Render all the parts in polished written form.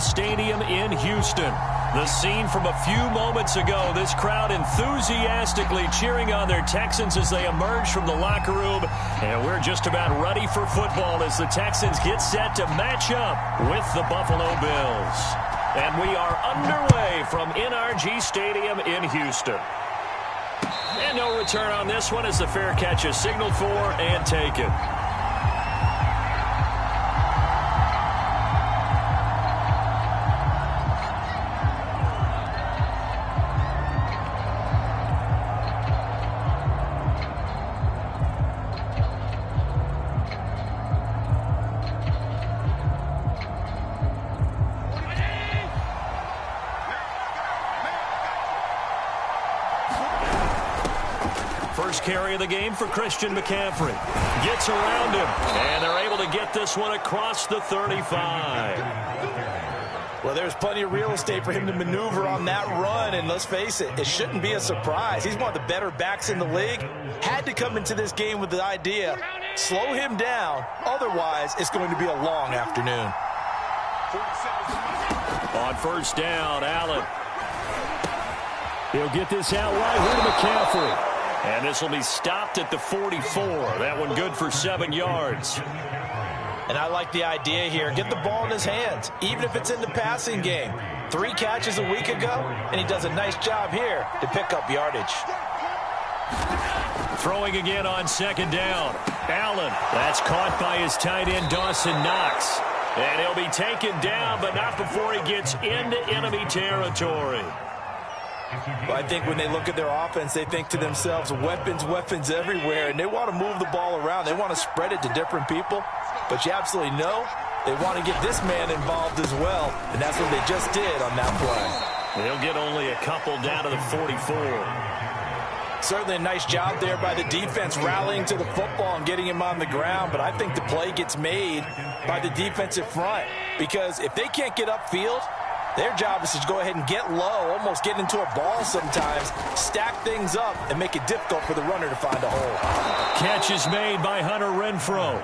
Stadium in Houston. The scene from a few moments ago, this crowd enthusiastically cheering on their Texans as they emerge from the locker room. And we're just about ready for football as the Texans get set to match up with the Buffalo Bills. And we are underway from NRG Stadium in Houston. And no return on this one as the fair catch is signaled for and taken. First carry of the game for Christian McCaffrey. Gets around him, and they're able to get this one across the 35. Well, there's plenty of real estate for him to maneuver on that run, and let's face it, it shouldn't be a surprise. He's one of the better backs in the league. Had to come into this game with the idea, slow him down, otherwise it's going to be a long afternoon. On first down, Allen. He'll get this out right here to McCaffrey. And this will be stopped at the 44. That one good for 7 yards. And I like the idea here. Get the ball in his hands, even if it's in the passing game. 3 catches a week ago, and he does a nice job here to pick up yardage. Throwing again on second down. Allen. That's caught by his tight end, Dawson Knox. And he'll be taken down, but not before he gets into enemy territory. Well, I think when they look at their offense, they think to themselves, weapons, weapons everywhere, and they want to move the ball around. They want to spread it to different people, but you absolutely know they want to get this man involved as well, and that's what they just did on that play. They'll get only a couple down to the 44. Certainly a nice job there by the defense rallying to the football and getting him on the ground, but I think the play gets made by the defensive front because if they can't get upfield, their job is to go ahead and get low, almost get into a ball sometimes, stack things up, and make it difficult for the runner to find a hole. Catch is made by Hunter Renfrow.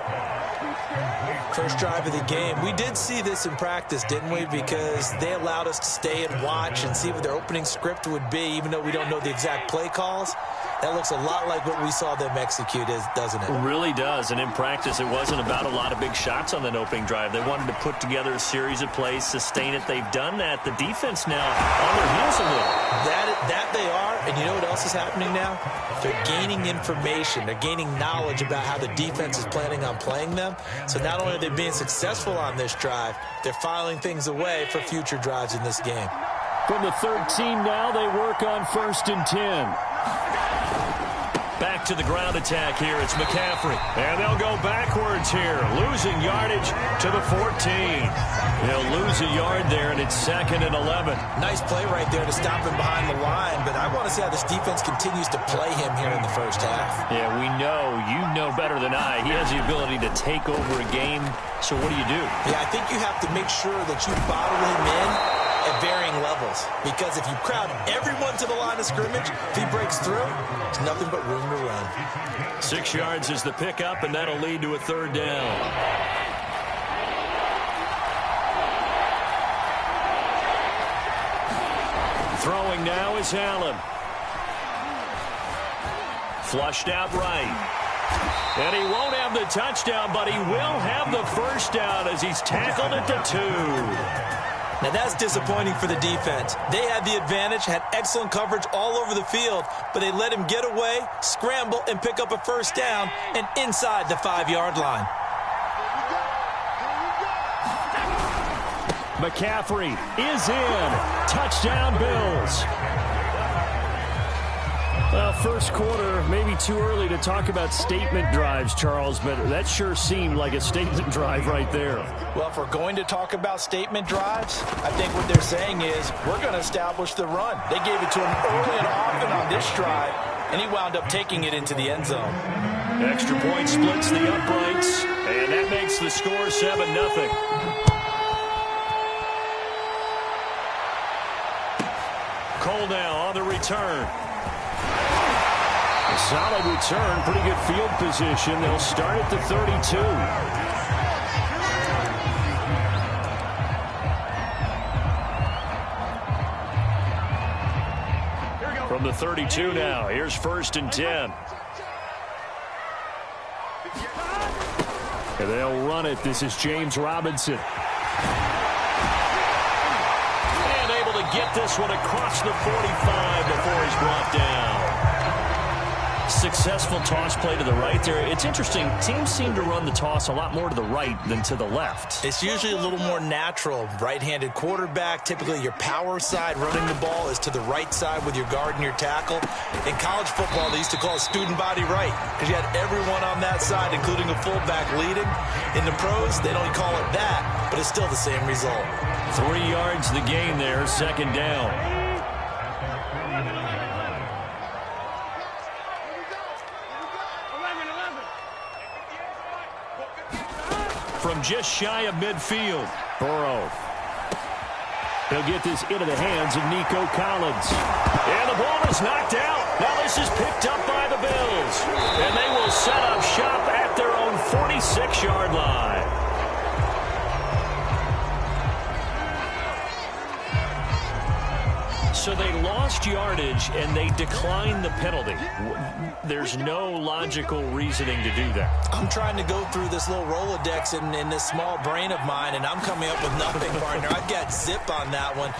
First drive of the game. We did see this in practice, didn't we? Because they allowed us to stay and watch and see what their opening script would be, even though we don't know the exact play calls. That looks a lot like what we saw them execute, doesn't it? It really does, and in practice, it wasn't about a lot of big shots on that opening drive. They wanted to put together a series of plays, sustain it. They've done that. The defense now on their heels a little. That they are, and you know what else is happening now? They're gaining information. They're gaining knowledge about how the defense is planning on playing them. So not only are they being successful on this drive, they're filing things away for future drives in this game. From the 13 now, they work on 1st and 10. Back to the ground attack here. It's McCaffrey. And they'll go backwards here. Losing yardage to the 14. They'll lose a yard there, and it's 2nd and 11. Nice play right there to stop him behind the line, but I want to see how this defense continues to play him here in the first half. Yeah, we know. You know better than I. He has the ability to take over a game. So what do you do? Yeah, I think you have to make sure that you bottle him in at varying levels, because if you crowd everyone to the line of scrimmage, if he breaks through, there's nothing but room to run. 6 yards is the pickup, and that'll lead to a 3rd down. Throwing now is Allen. Flushed out right. And he won't have the touchdown, but he will have the first down as he's tackled at the 2. Now that's disappointing for the defense. They had the advantage, had excellent coverage all over the field, but they let him get away, scramble, and pick up a first down and inside the 5-yard line. McCaffrey is in. Touchdown, Bills. Well, first quarter, maybe too early to talk about statement drives, Charles, but that sure seemed like a statement drive right there. Well, if we're going to talk about statement drives, I think what they're saying is we're going to establish the run. They gave it to him early and often on this drive, and he wound up taking it into the end zone. Extra point splits the uprights, and that makes the score 7-0. Cole now on the return. Solid return, pretty good field position. They'll start at the 32. From the 32 now, here's 1st and 10. And they'll run it. This is James Robinson. And able to get this one across the 45 before he's brought down. Successful toss play to the right there. It's interesting. Teams seem to run the toss a lot more to the right than to the left. It's usually a little more natural. Right-handed quarterback, typically your power side running the ball is to the right side with your guard and your tackle. In college football, they used to call it student body right because you had everyone on that side, including a fullback leading. In the pros, they don't call it that, but it's still the same result. 3 yards the gain there, 2nd down. From just shy of midfield, Burrow. He'll get this into the hands of Nico Collins. And the ball is knocked out. Now this is picked up by the Bills. And they will set up shop at their own 46-yard line. So they lost yardage, and they declined the penalty. There's no logical reasoning to do that. I'm trying to go through this little Rolodex in this small brain of mine, and I'm coming up with nothing, partner. I've got zip on that one.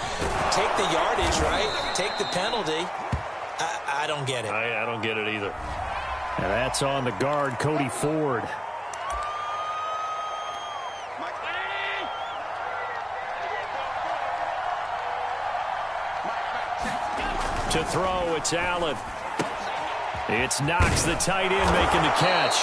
Take the yardage, right? Take the penalty. I don't get it. I don't get it either. And that's on the guard, Cody Ford. To throw, it's Allen. It's Knox, the tight end, making the catch.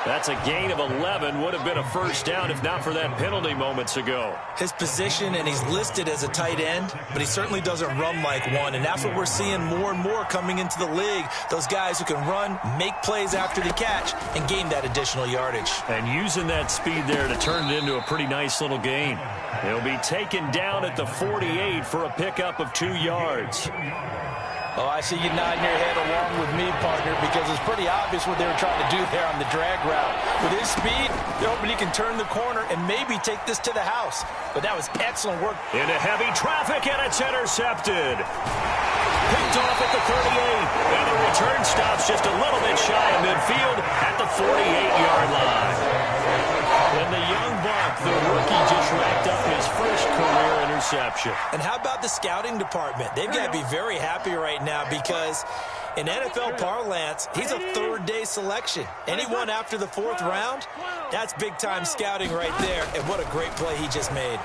That's a gain of 11. Would have been a 1st down if not for that penalty moments ago. His position, and he's listed as a tight end, but he certainly doesn't run like one, and that's what we're seeing more and more coming into the league. Those guys who can run, make plays after the catch, and gain that additional yardage. And using that speed there to turn it into a pretty nice little gain. He'll be taken down at the 48 for a pickup of 2 yards. Oh, I see you nodding your head along with me, partner, because it's pretty obvious what they were trying to do there on the drag route. With his speed, they're hoping he can turn the corner and maybe take this to the house. But that was excellent work. Into heavy traffic, and it's intercepted. Picked off at the 38, and the return stops just a little bit shy of midfield at the 48-yard line. And the young buck, the rookie, just racked up his first career interception. And how about the scouting department? They've got to be very happy right now because in NFL parlance, he's a 3rd-day selection. Anyone after the 4th round, that's big-time scouting right there. And what a great play he just made.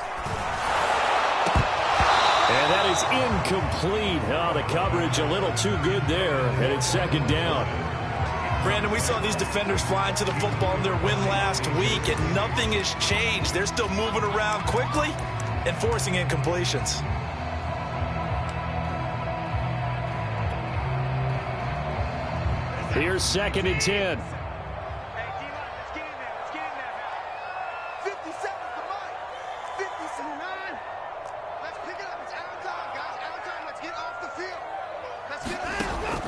And that is incomplete. Oh, the coverage a little too good there, and it's 2nd down. Brandon, we saw these defenders flying to the football in their win last week, and nothing has changed. They're still moving around quickly and forcing incompletions. Here's 2nd and 10.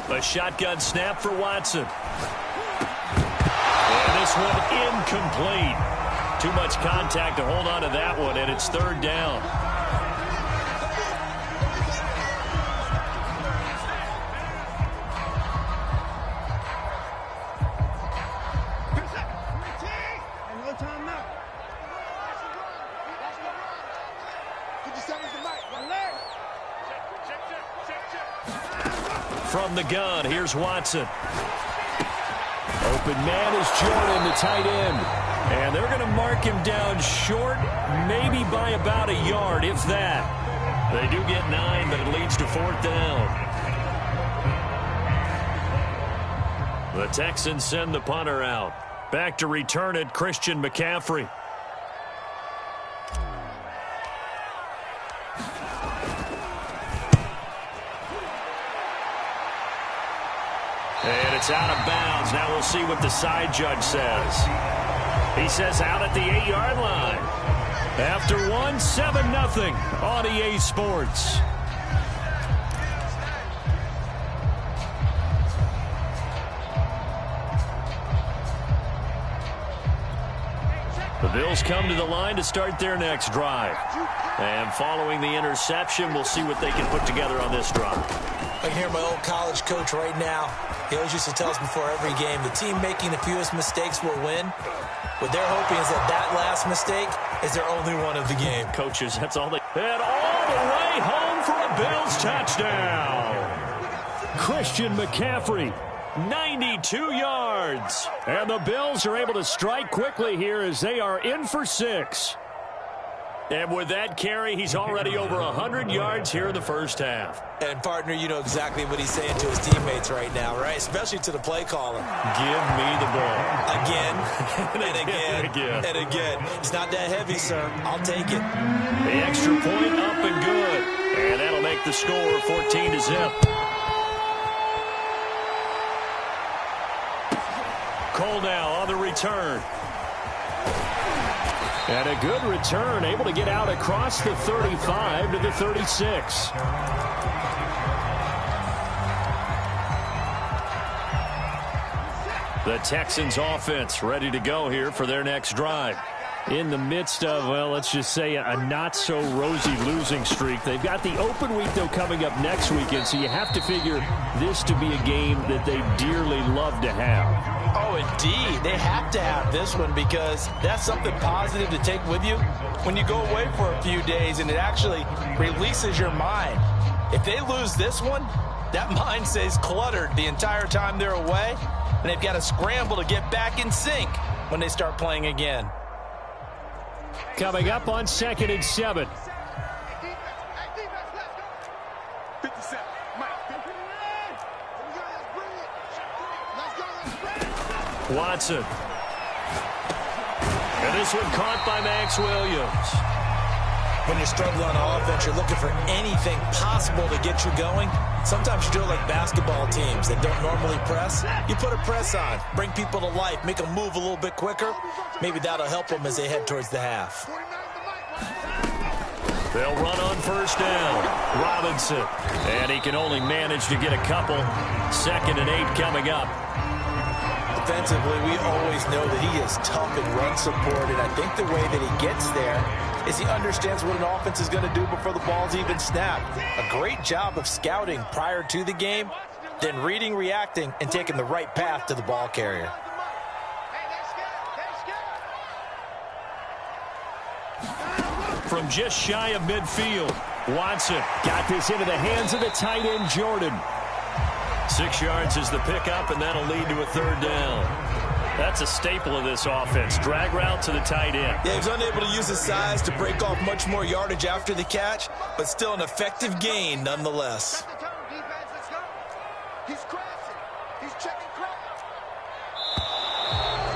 A shotgun snap for Watson. And this one incomplete. Too much contact to hold on to that one, and it's 3rd down. From the gun, here's Watson. Open man is Jordan, the tight end. And they're going to mark him down short, maybe by about a yard, if that. They do get 9, but it leads to 4th down. The Texans send the punter out. Back to return it, Christian McCaffrey. And it's out of bounds. Now we'll see what the side judge says. He says out at the 8-yard line. After 1, 7-0 on EA Sports. The Bills come to the line to start their next drive. And following the interception, we'll see what they can put together on this drive. I can hear my old college coach right now. He always used to tell us before every game, the team making the fewest mistakes will win. What they're hoping is that that last mistake is their only one of the game. Coaches, that's all they... And all the way home for a Bills touchdown. Christian McCaffrey, 92 yards. And the Bills are able to strike quickly here as they are in for 6. And with that carry, he's already over 100 yards here in the first half. And, partner, you know exactly what he's saying to his teammates right now, right? Especially to the play caller. Give me the ball. Again, and again. It's not that heavy, sir. I'll take it. The extra point up and good. And that'll make the score 14-0. Cole now on the return. And a good return, able to get out across the 35 to the 36. The Texans offense ready to go here for their next drive. In the midst of, well, let's just say a not-so-rosy losing streak. They've got the open week, though, coming up next weekend, so you have to figure this to be a game that they dearly love to have. Oh, indeed. They have to have this one because that's something positive to take with you when you go away for a few days, and it actually releases your mind. If they lose this one, that mind stays cluttered the entire time they're away, and they've got to scramble to get back in sync when they start playing again. Coming up on 2nd and 7. Watson. And this one caught by Max Williams. When you're struggling on offense, you're looking for anything possible to get you going. Sometimes you do it like basketball teams that don't normally press. You put a press on, bring people to life, make them move a little bit quicker. Maybe that'll help them as they head towards the half. They'll run on first down. Robinson. And he can only manage to get a couple. 2nd and 8 coming up. Defensively, we always know that he is tough in run support, and I think the way that he gets there is he understands what an offense is going to do before the ball's even snapped. A great job of scouting prior to the game, then reading, reacting, and taking the right path to the ball carrier. From just shy of midfield, Watson got this into the hands of the tight end, Jordan. 6 yards is the pickup, and that'll lead to a 3rd down. That's a staple of this offense. Drag route to the tight end. Yeah, he was unable to use his size to break off much more yardage after the catch, but still an effective gain nonetheless.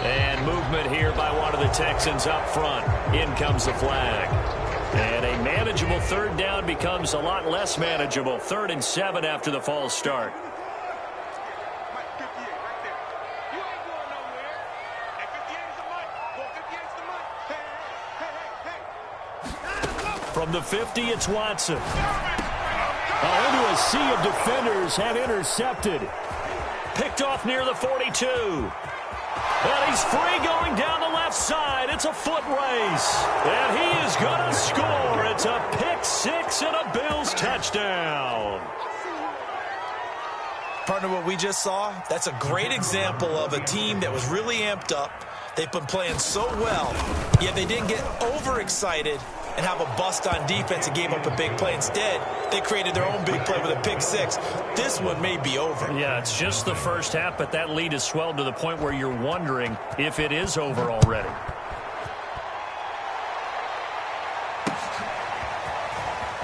And movement here by one of the Texans up front. In comes the flag. And a manageable 3rd down becomes a lot less manageable. 3rd and 7 after the false start. From the 50, it's Watson. Into a sea of defenders have intercepted. Picked off near the 42. And he's free going down the left side. It's a foot race. And he is going to score. It's a pick 6 and a Bills touchdown. Partner, what we just saw, that's a great example of a team that was really amped up. They've been playing so well, yet they didn't get overexcited and have a bust on defense and gave up a big play. Instead, they created their own big play with a pick 6. This one may be over. Yeah, it's just the first half, but that lead has swelled to the point where you're wondering if it is over already.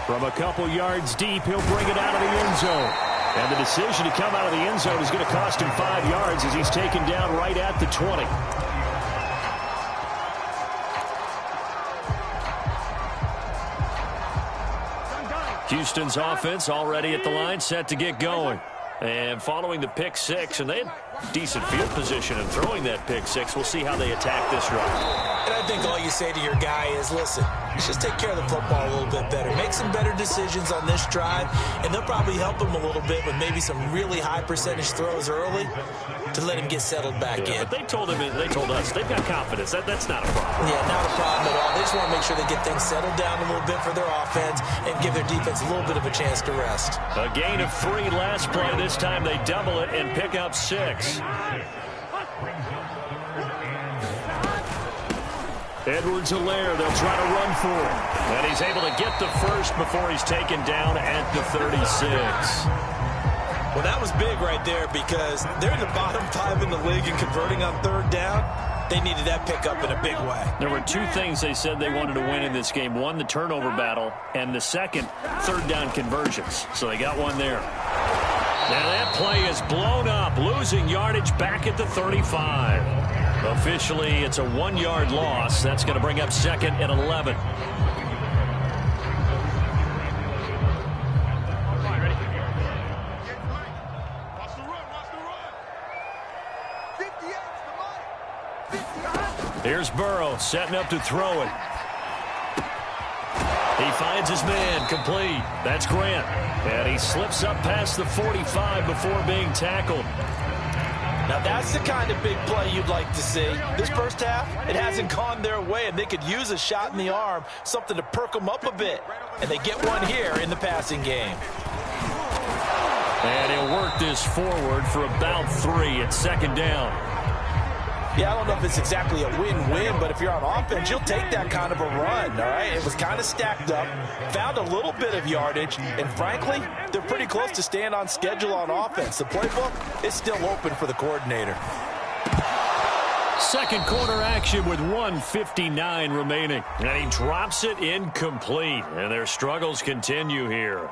From a couple yards deep, he'll bring it out of the end zone. And the decision to come out of the end zone is going to cost him 5 yards as he's taken down right at the 20. Houston's offense already at the line, set to get going. And following the pick 6, and they had decent field position in throwing that pick 6. We'll see how they attack this run. And I think all you say to your guy is, listen, just take care of the football a little bit better. Make some better decisions on this drive, and they'll probably help him a little bit with maybe some really high percentage throws early. to let him get settled back in. But they told us they've got confidence. That's not a problem. Yeah, not a problem at all. They just want to make sure they get things settled down a little bit for their offense and give their defense a little bit of a chance to rest. A gain of 3 last play. This time they double it and pick up 6. Edwards-Helaire, they'll try to run for it. And he's able to get the first before he's taken down at the 36. Well, that was big right there because they're in the bottom 5 in the league and converting on 3rd down. They needed that pickup in a big way. There were 2 things they said they wanted to win in this game. One, the turnover battle, and the second, 3rd down conversions. So they got one there. Now that play is blown up, losing yardage back at the 35. Officially, it's a 1-yard loss. That's going to bring up 2nd and 11. Here's Burrow setting up to throw it. He finds his man, complete. That's Grant. And he slips up past the 45 before being tackled. Now, that's the kind of big play you'd like to see. This first half, it hasn't gone their way, and they could use a shot in the arm, something to perk them up a bit. And they get one here in the passing game. And he'll work this forward for about 3 at 2nd down. Yeah, I don't know if it's exactly a win-win, but if you're on offense, you'll take that kind of a run, all right? It was kind of stacked up, found a little bit of yardage, and frankly, they're pretty close to staying on schedule on offense. The playbook is still open for the coordinator. Second quarter action with 1:59 remaining. And he drops it incomplete, and their struggles continue here.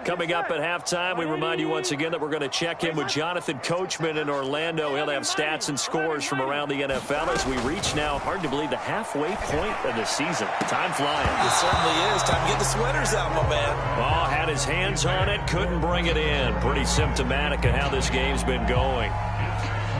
Coming up at halftime, we remind you once again that we're going to check in with Jonathan Coachman in Orlando. He'll have stats and scores from around the NFL as we reach now, hard to believe, the halfway point of the season. Time flying. It certainly is. Time to get the sweaters out, my man. Oh, had his hands on it, couldn't bring it in. Pretty symptomatic of how this game's been going.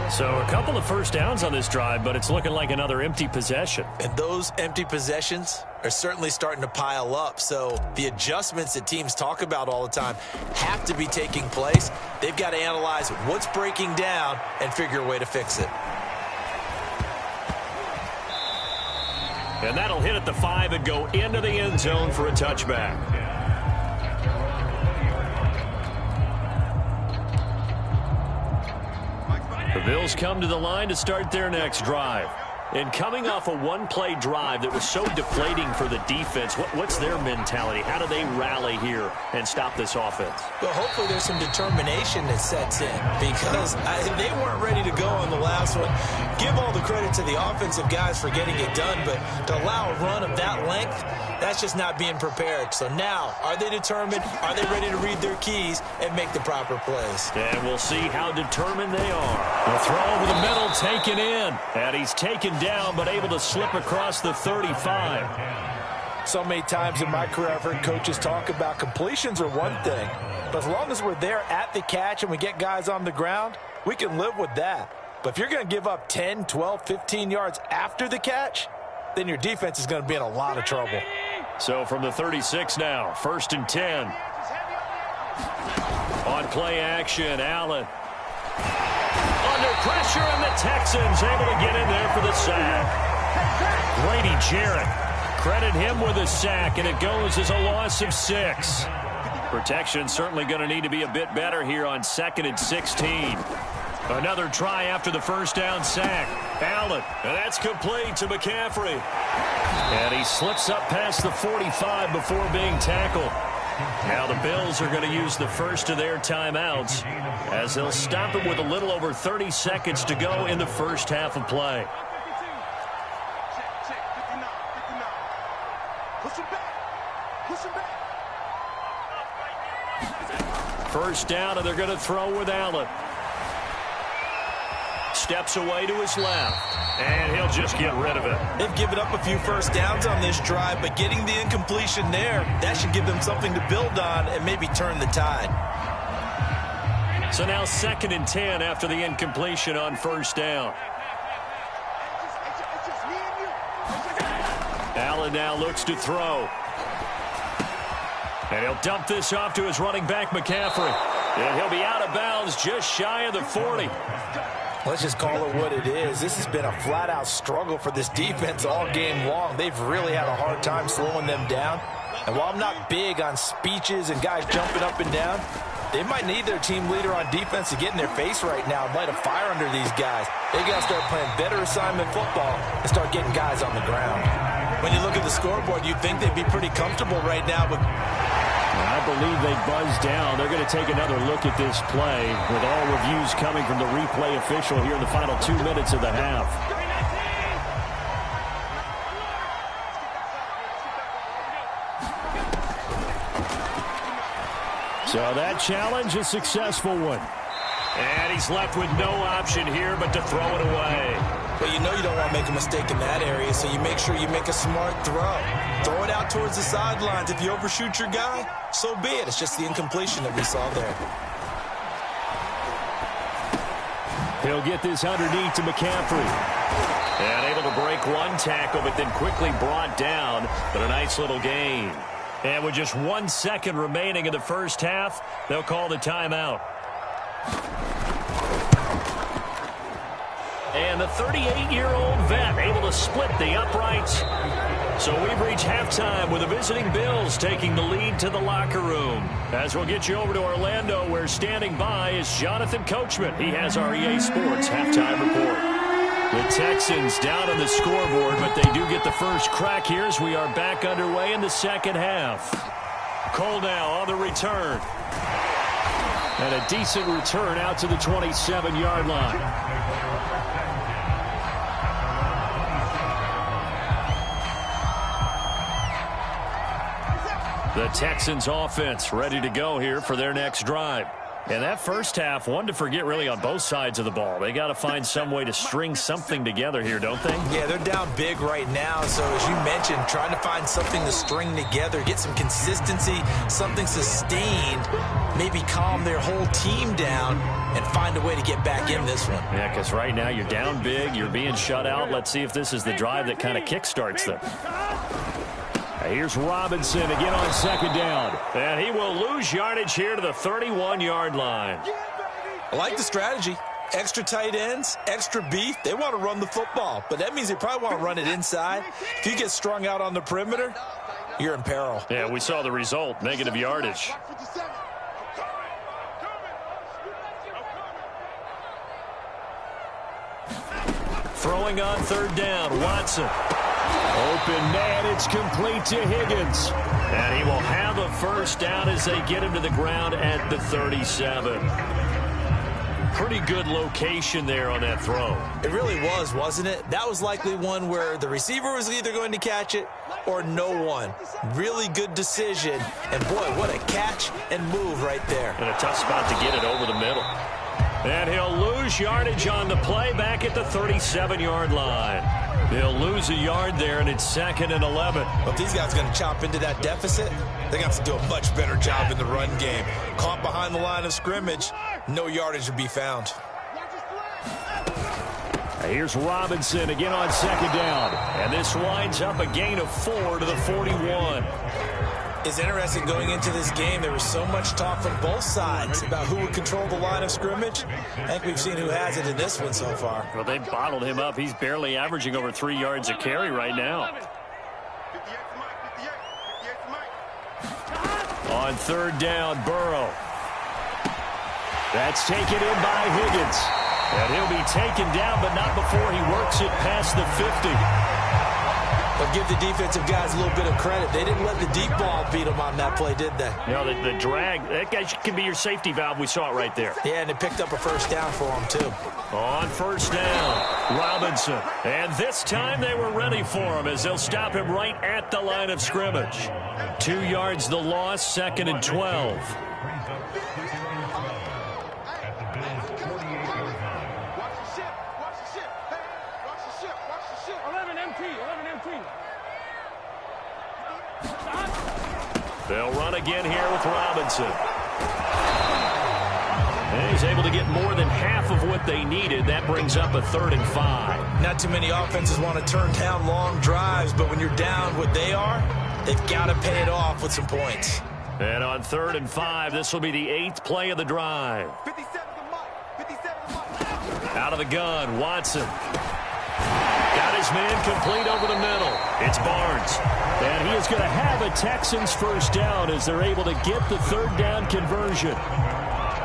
So a couple of first downs on this drive, but it's looking like another empty possession. And those empty possessions are certainly starting to pile up. So the adjustments that teams talk about all the time have to be taking place. They've got to analyze what's breaking down and figure a way to fix it. And that'll hit at the 5 and go into the end zone for a touchback. The Bills come to the line to start their next drive. And coming off a one-play drive that was so deflating for the defense, what's their mentality? How do they rally here and stop this offense? Well, hopefully there's some determination that sets in because they weren't ready to go on the last one. Give all the credit to the offensive guys for getting it done, but to allow a run of that length, that's just not being prepared. So now, are they determined? Are they ready to read their keys and make the proper plays? And we'll see how determined they are. The throw over the middle taken in, and he's taken down but able to slip across the 35. So many times in my career I've heard coaches talk about completions are one thing, but as long as we're there at the catch and we get guys on the ground, we can live with that. But if you're going to give up 10, 12, 15 yards after the catch, then your defense is going to be in a lot of trouble. So from the 36 now, 1st and 10. On play action, Allen. Under pressure, and the Texans able to get in there for the sack. Grady Jarrett, credit him with a sack, and it goes as a loss of 6. Protection certainly going to need to be a bit better here on 2nd and 16. Another try after the first down sack. Allen, and that's complete to McCaffrey. And he slips up past the 45 before being tackled. Now the Bills are going to use the first of their timeouts as they'll stop it with a little over 30 seconds to go in the first half of play. First down, and they're going to throw with Allen. Steps away to his left, and he'll just get rid of it. They've given up a few first downs on this drive, but getting the incompletion there, that should give them something to build on and maybe turn the tide. So now 2nd and 10 after the incompletion on first down. and now looks to throw. And he'll dump this off to his running back, McCaffrey. And he'll be out of bounds just shy of the 40. Let's just call it what it is. This has been a flat-out struggle for this defense all game long. They've really had a hard time slowing them down. And while I'm not big on speeches and guys jumping up and down, they might need their team leader on defense to get in their face right now and light a fire under these guys. They got to start playing better assignment football and start getting guys on the ground. When you look at the scoreboard, you'd think they'd be pretty comfortable right now. But I believe they buzzed down. They're going to take another look at this play with all reviews coming from the replay official here in the final 2 minutes of the half. So that challenge, a successful one. And he's left with no option here but to throw it away. But you know you don't want to make a mistake in that area, so you make sure you make a smart throw. Throw it out towards the sidelines. If you overshoot your guy, so be it. It's just the incompletion that we saw there. He'll get this underneath to McCaffrey. And able to break one tackle, but then quickly brought down. But a nice little gain. And with just 1 second remaining in the first half, they'll call the timeout. And the 38-year-old vet able to split the uprights. So we've reached halftime with the visiting Bills taking the lead to the locker room. As we'll get you over to Orlando, where standing by is Jonathan Coachman. He has our EA Sports halftime report. The Texans down on the scoreboard, but they do get the first crack here as we are back underway in the second half. Cole now on the return. And a decent return out to the 27-yard line. The Texans offense ready to go here for their next drive. And that first half, one to forget really on both sides of the ball. They got to find some way to string something together here, don't they? Yeah, they're down big right now. So as you mentioned, trying to find something to string together, get some consistency, something sustained, maybe calm their whole team down and find a way to get back in this one. Yeah, because right now you're down big, you're being shut out. Let's see if this is the drive that kind of kickstarts them. Here's Robinson again on second down. And he will lose yardage here to the 31-yard line. I like the strategy. Extra tight ends, extra beef. They want to run the football, but that means they probably want to run it inside. If you get strung out on the perimeter, you're in peril. Yeah, we saw the result, negative yardage. Throwing on third down, Watson. Open man, it's complete to Higgins. And he will have a first down as they get him to the ground at the 37. Pretty good location there on that throw. It really was, wasn't it? That was likely one where the receiver was either going to catch it or no one. Really good decision. And boy, what a catch and move right there. And a tough spot to get it over the middle. And he'll lose yardage on the play back at the 37-yard line. They'll lose a yard there, and it's 2nd and 11. Well, if these guys are going to chop into that deficit, they're going to have to do a much better job in the run game. Caught behind the line of scrimmage, no yardage to be found. Here's Robinson again on second down. And this winds up a gain of 4 to the 41. It's interesting going into this game. There was so much talk from both sides about who would control the line of scrimmage. I think we've seen who has it in this one so far. Well, they bottled him up. He's barely averaging over 3 yards a carry right now. On third down, Burrow. That's taken in by Higgins. And he'll be taken down, but not before he works it past the 50. But give the defensive guys a little bit of credit. They didn't let the deep ball beat them on that play, did they? No, the drag, that guy can be your safety valve. We saw it right there. Yeah, and it picked up a first down for them, too. On first down, Robinson. And this time they were ready for him as they'll stop him right at the line of scrimmage. 2 yards the loss, 2nd and 12. They'll run again here with Robinson. And he's able to get more than half of what they needed. That brings up a 3rd and 5. Not too many offenses want to turn down long drives, but when you're down what they are, they've got to pay it off with some points. And on 3rd and 5, this will be the 8th play of the drive. Out of the gun, Watson. Got his man complete over the middle. It's Barnes. And he is going to have a Texans first down as they're able to get the 3rd down conversion.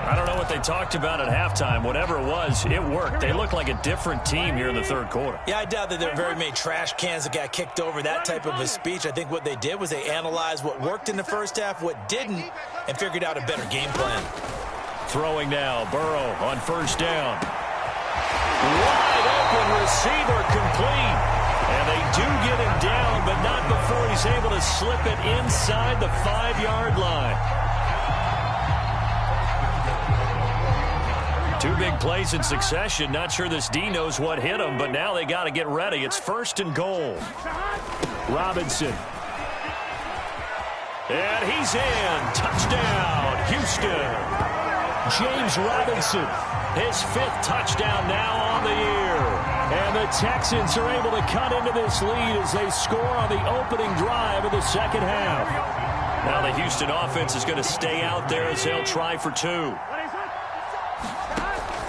I don't know what they talked about at halftime. Whatever it was, it worked. They look like a different team here in the 3rd quarter. Yeah, I doubt that there are very many trash cans that got kicked over, that type of a speech. I think what they did was they analyzed what worked in the first half, what didn't, and figured out a better game plan. Throwing now, Burrow on 1st down. Wide open receiver complete. And they do get him down, but not before he's able to slip it inside the 5-yard line. 2 big plays in succession. Not sure this D knows what hit him, but now they got to get ready. It's 1st and goal. Robinson. And he's in. Touchdown, Houston. James Robinson, his 5th touchdown now on the year. And the Texans are able to cut into this lead as they score on the opening drive of the 2nd half. Now the Houston offense is going to stay out there as they'll try for 2.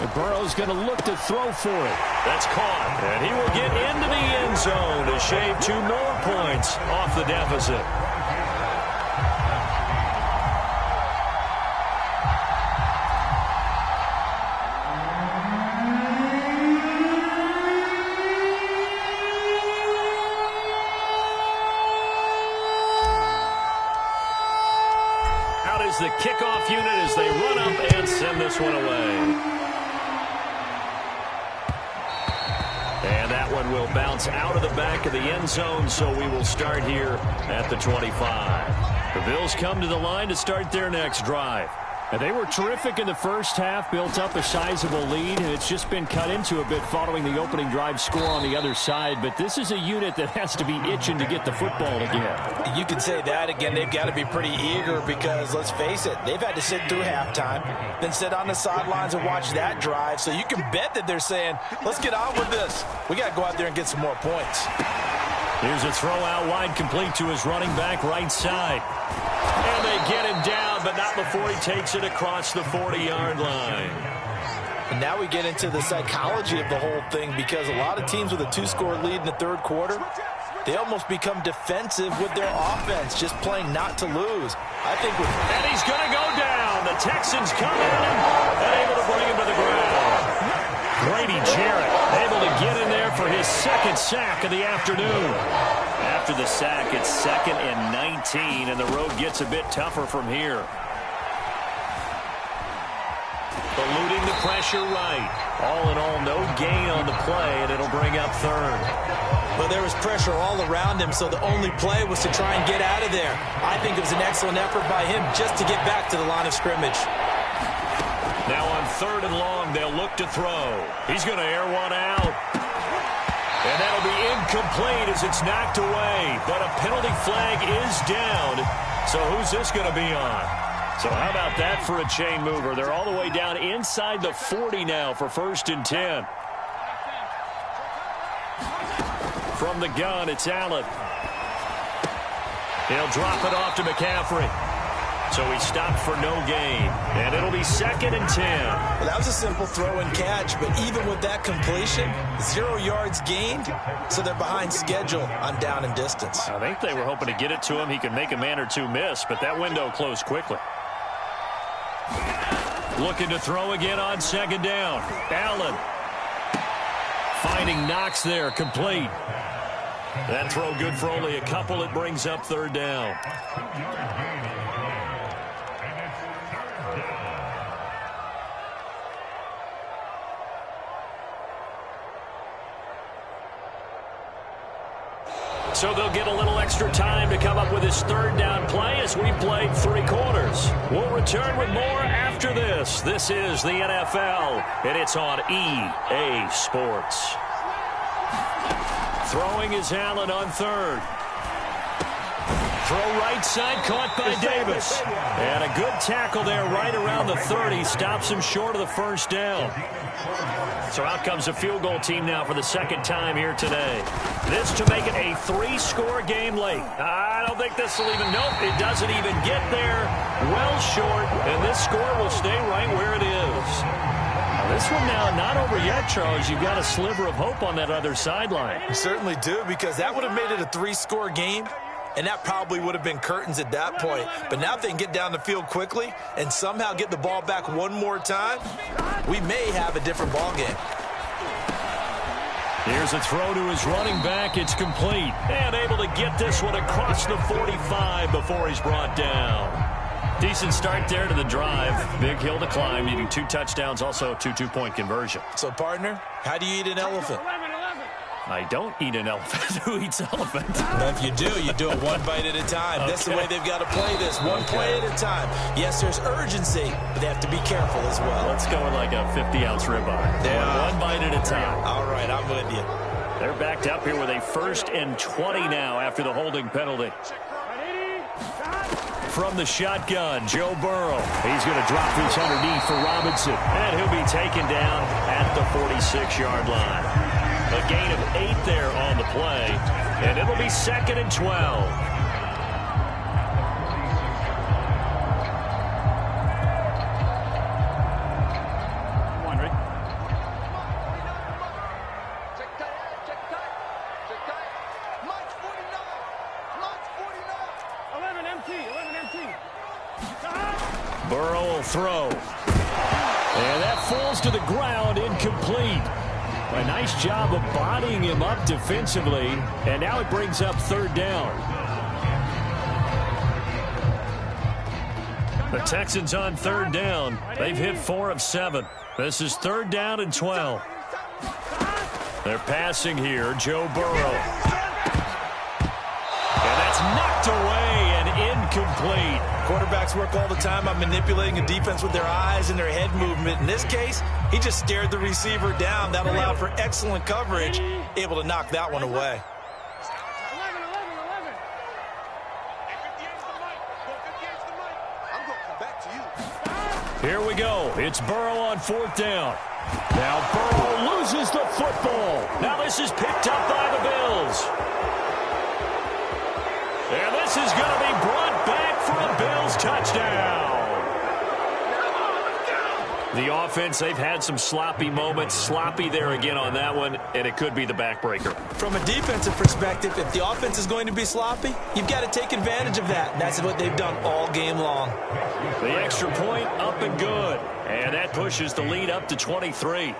And Burrow's going to look to throw for it. That's caught. And he will get into the end zone to shave 2 more points off the deficit. Out is the kickoff unit as they run up and send this one away. And that one will bounce out of the back of the end zone, so we will start here at the 25. The Bills come to the line to start their next drive. And they were terrific in the first half, built up a sizable lead, and it's just been cut into a bit following the opening drive score on the other side. But this is a unit that has to be itching to get the football again. You can say that again. They've got to be pretty eager because, let's face it, they've had to sit through halftime, then sit on the sidelines and watch that drive. So you can bet that they're saying, let's get on with this. We got to go out there and get some more points. Here's a throw out wide complete to his running back right side. And they get him down, but not before he takes it across the 40-yard line. And now we get into the psychology of the whole thing because a lot of teams with a 2-score lead in the 3rd quarter, they almost become defensive with their offense, just playing not to lose. I think with... And he's going to go down. The Texans come in and able to bring him to the ground. Grady Jarrett able to get in there for his 2nd sack of the afternoon. After the sack, it's 2nd and 19, and the road gets a bit tougher from here. Eluding the pressure right. All in all, no gain on the play, and it'll bring up 3rd. Well, there was pressure all around him, so the only play was to try and get out of there. I think it was an excellent effort by him just to get back to the line of scrimmage. Now on 3rd and long, they'll look to throw. He's going to air one out. And that'll be incomplete as it's knocked away. But a penalty flag is down. So who's this going to be on? So how about that for a chain mover? They're all the way down inside the 40 now for 1st and 10. From the gun, it's Allen. He'll drop it off to McCaffrey. So he stopped for no gain. And it'll be 2nd and 10. Well, that was a simple throw and catch, but even with that completion, 0 yards gained, so they're behind schedule on down and distance. I think they were hoping to get it to him. He could make a man or 2 miss, but that window closed quickly. Looking to throw again on 2nd down. Allen finding Knox there, complete. That throw good for only a couple. It brings up 3rd down. So they'll get a little extra time to come up with his 3rd down play as we played 3 quarters. We'll return with more after this. This is the NFL, and it's on EA Sports. Throwing is Allen on 3rd. Throw right side, caught by Davis. And a good tackle there right around the 30. Stops him short of the first down. So out comes a field goal team now for the second time here today. This to make it a 3-score game late. I don't think this will even, nope, it doesn't even get there. Well short, and this score will stay right where it is. Now this one now not over yet, Charles. You've got a sliver of hope on that other sideline. You certainly do, because that would have made it a 3-score game, and that probably would have been curtains at that point. But now if they can get down the field quickly and somehow get the ball back one more time, we may have a different ball game. Here's a throw to his running back. It's complete. And able to get this one across the 45 before he's brought down. Decent start there to the drive. Big hill to climb, needing 2 touchdowns, also a 2-2-point conversion. So, partner, how do you eat an elephant? I don't eat an elephant. Who eats elephant? Well, if you do it one bite at a time. That's the way they've got to play this, one play at a time. Yes, there's urgency, but they have to be careful as well. Let's go with like a 50-ounce ribeye. Yeah. One bite at a time. All right, I'm with you. They're backed up here with a 1st and 20 now after the holding penalty. From the shotgun, Joe Burrow. He's going to drop this underneath for Robinson. And he'll be taken down at the 46-yard line. A gain of 8 there on the play. And it'll be 2nd and 12. Burrow will throw. And that falls to the ground, incomplete. A nice job of bodying him up defensively. And now it brings up 3rd down. The Texans on 3rd down. They've hit 4 of 7. This is 3rd down and 12. They're passing here. Joe Burrow. And that's knocked away and incomplete. Quarterbacks work all the time on manipulating a defense with their eyes and their head movement. In this case, he just stared the receiver down. That allowed for excellent coverage, able to knock that one away. Here we go. It's Burrow on 4th down. Now Burrow loses the football. Now this is picked up by the Bills. And this is going to be brought back for a Bills touchdown. The offense, they've had some sloppy moments. Sloppy there again on that one, and it could be the backbreaker. From a defensive perspective, if the offense is going to be sloppy, you've got to take advantage of that. And that's what they've done all game long. The extra point up and good. And that pushes the lead up to 23.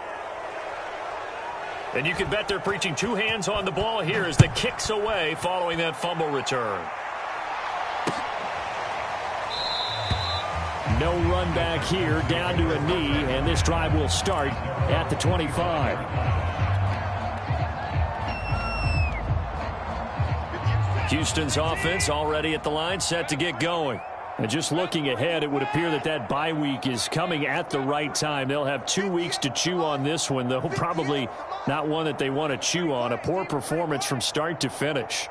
And you can bet they're preaching 2 hands on the ball here as the kick's away following that fumble return. No run back here, down to a knee, and this drive will start at the 25. Houston's offense already at the line, set to get going. And just looking ahead, it would appear that that bye week is coming at the right time. They'll have 2 weeks to chew on this one, though probably not one that they want to chew on. A poor performance from start to finish.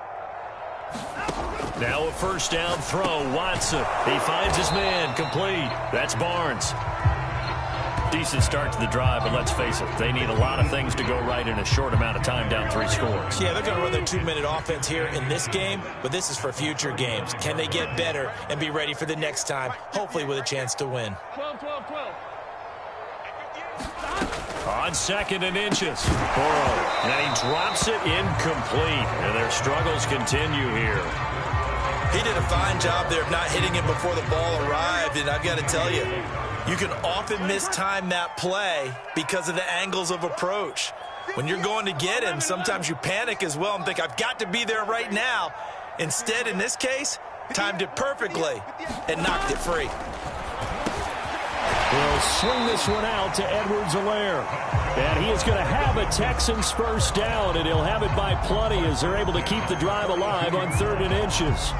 Now a 1st down throw. Watson. He finds his man. Complete. That's Barnes. Decent start to the drive, but let's face it, they need a lot of things to go right in a short amount of time, down 3 scores. Yeah, they're going to run their 2-minute offense here in this game, but this is for future games. Can they get better and be ready for the next time, hopefully with a chance to win? 12. On 2nd and inches. Burrow. And he drops it incomplete. And their struggles continue here. He did a fine job there of not hitting him before the ball arrived, and I've got to tell you, you can often mistime that play because of the angles of approach. When you're going to get him, sometimes you panic as well and think, I've got to be there right now. Instead, in this case, timed it perfectly and knocked it free. He'll swing this one out to Edwards-Helaire. And he is going to have a Texans 1st down, and he'll have it by plenty as they're able to keep the drive alive on 3rd and inches.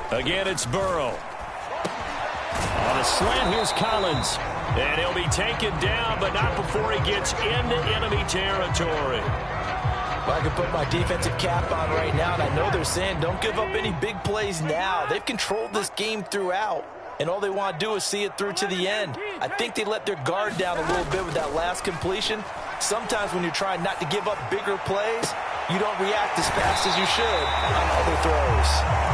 Again, it's Burrow. On a slant, here's Collins. And he'll be taken down, but not before he gets into enemy territory. Well, I can put my defensive cap on right now, and I know they're saying don't give up any big plays now. They've controlled this game throughout, and all they want to do is see it through to the end. I think they let their guard down a little bit with that last completion. Sometimes when you're trying not to give up bigger plays, you don't react as fast as you should on other throws.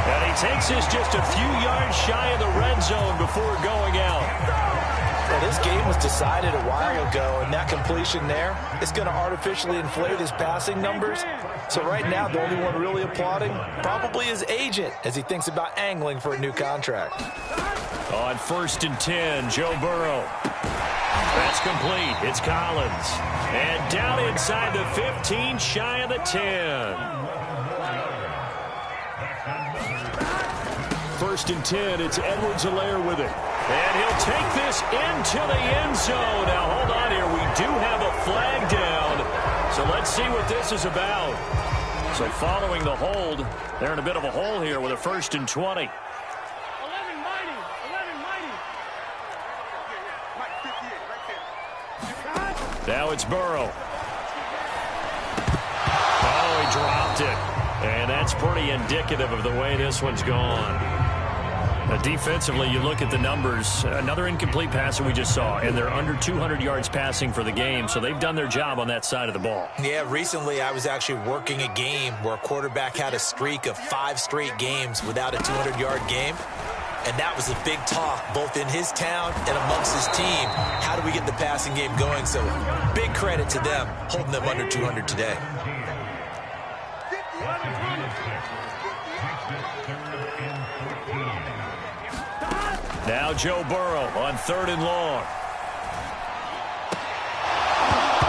And he takes this just a few yards shy of the red zone before going out. Well, this game was decided a while ago, and that completion there is going to artificially inflate his passing numbers. So right now, the only one really applauding probably his agent as he thinks about angling for a new contract. On 1st and 10, Joe Burrow. That's complete. It's Collins. And down inside the 15, shy of the 10. 1st and 10, it's Edwards-Helaire with it. And he'll take this into the end zone. Now, hold on here. We do have a flag down. So let's see what this is about. So following the hold, they're in a bit of a hole here with a 1st and 20. Now it's Burrow. Oh, he dropped it. And that's pretty indicative of the way this one's gone. Defensively, you look at the numbers. Another incomplete pass that we just saw, and they're under 200 yards passing for the game, so they've done their job on that side of the ball. Yeah, recently I was actually working a game where a quarterback had a streak of 5 straight games without a 200-yard game, and that was a big talk both in his town and amongst his team. How do we get the passing game going? So big credit to them holding them under 200 today. Now Joe Burrow on 3rd and long.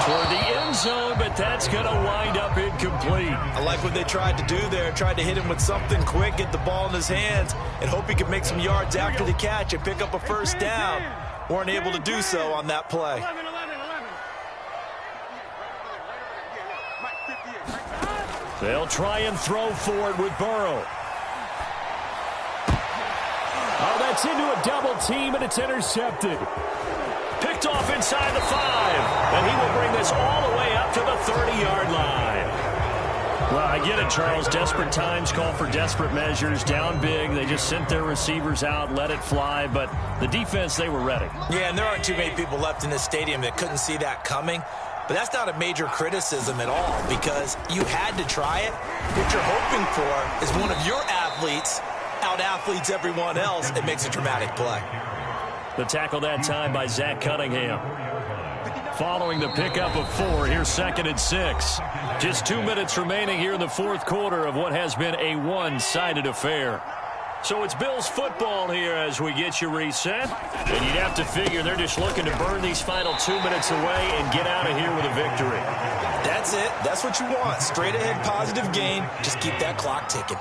Toward the end zone, but that's going to wind up incomplete. I like what they tried to do there. Tried to hit him with something quick, get the ball in his hands, and hope he could make some yards after the catch and pick up a 1st down. Weren't able to do so on that play. They'll try and throw for it with Burrow. Oh, that's into a double team, and it's intercepted. Picked off inside the 5, and he will bring this all the way up to the 30-yard line. Well, I get it, Charles. Desperate times call for desperate measures. Down big, they just sent their receivers out, let it fly, but the defense, they were ready. Yeah, and there aren't too many people left in this stadium that couldn't see that coming. But that's not a major criticism at all because you had to try it. What you're hoping for is one of your athletes out-athletes everyone else and makes a dramatic play. The tackle that time by Zach Cunningham. Following the pickup of 4, here's 2nd and 6. Just 2 minutes remaining here in the 4th quarter of what has been a one-sided affair. So it's Bills football here as we get you reset. And you'd have to figure they're just looking to burn these final 2 minutes away and get out of here with a victory. That's it. That's what you want. Straight ahead positive gain. Just keep that clock ticking.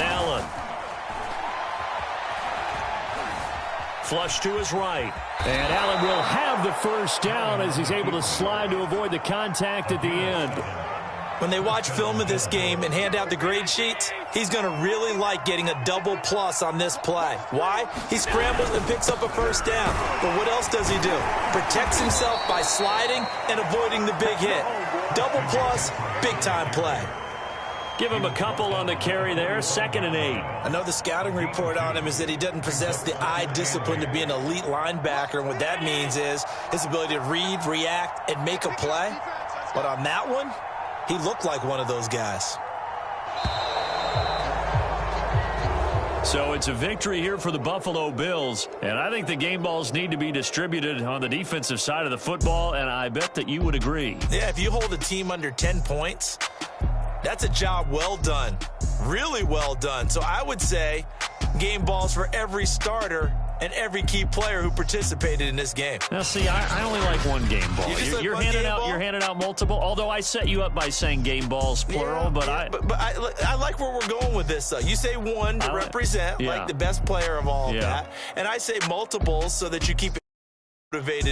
Allen. Flush to his right. And Allen will have the 1st down as he's able to slide to avoid the contact at the end. When they watch film of this game and hand out the grade sheets, he's going to really like getting a double plus on this play. Why? He scrambles and picks up a 1st down. But what else does he do? Protects himself by sliding and avoiding the big hit. Double plus, big-time play. Give him a couple on the carry there, 2nd and 8. I know the scouting report on him is that he doesn't possess the eye discipline to be an elite linebacker, and what that means is his ability to read, react, and make a play. But on that one, he looked like one of those guys. So it's a victory here for the Buffalo Bills, and I think the game balls need to be distributed on the defensive side of the football, and I bet that you would agree. Yeah, if you hold a team under 10 points, that's a job well done, really well done. So I would say game balls for every starter and every key player who participated in this game. Now, see, I only like one game ball. You're handing out multiple. Although I set you up by saying game balls plural, yeah, but I like where we're going with this. Though you say one to represent like the best player of all of that, and I say multiples so that you keep it motivated.